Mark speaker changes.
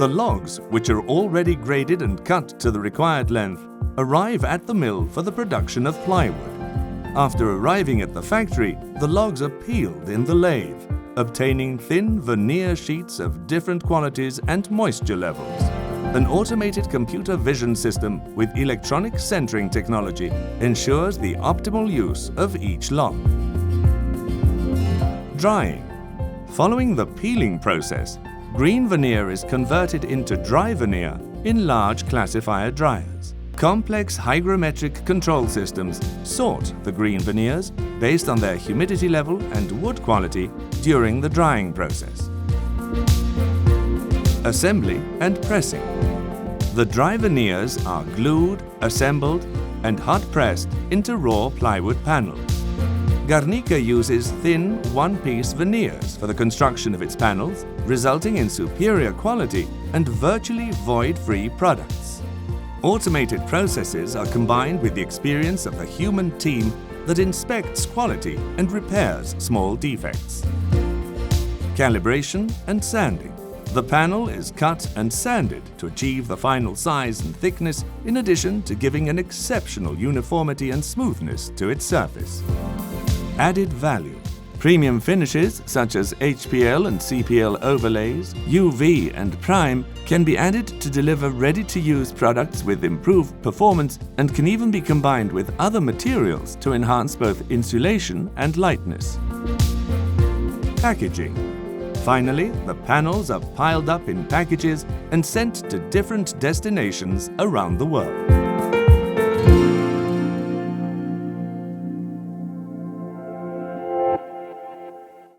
Speaker 1: The logs, which are already graded and cut to the required length, arrive at the mill for the production of plywood. After arriving at the factory, the logs are peeled in the lathe, obtaining thin veneer sheets of different qualities and moisture levels. An automated computer vision system with electronic centering technology ensures the optimal use of each log. Drying. Following the peeling process, green veneer is converted into dry veneer in large classifier dryers. Complex hygrometric control systems sort the green veneers based on their humidity level and wood quality during the drying process. Assembly and pressing. The dry veneers are glued, assembled, and hot pressed into raw plywood panels. Garnica uses thin, one-piece veneers for the construction of its panels, resulting in superior quality and virtually void-free products. Automated processes are combined with the experience of a human team that inspects quality and repairs small defects. Calibration and sanding. The panel is cut and sanded to achieve the final size and thickness, in addition to giving an exceptional uniformity and smoothness to its surface. Added value. Premium finishes such as HPL and CPL overlays, UV and Prime can be added to deliver ready-to-use products with improved performance and can even be combined with other materials to enhance both insulation and lightness. Packaging. Finally, the panels are piled up in packages and sent to different destinations around the world.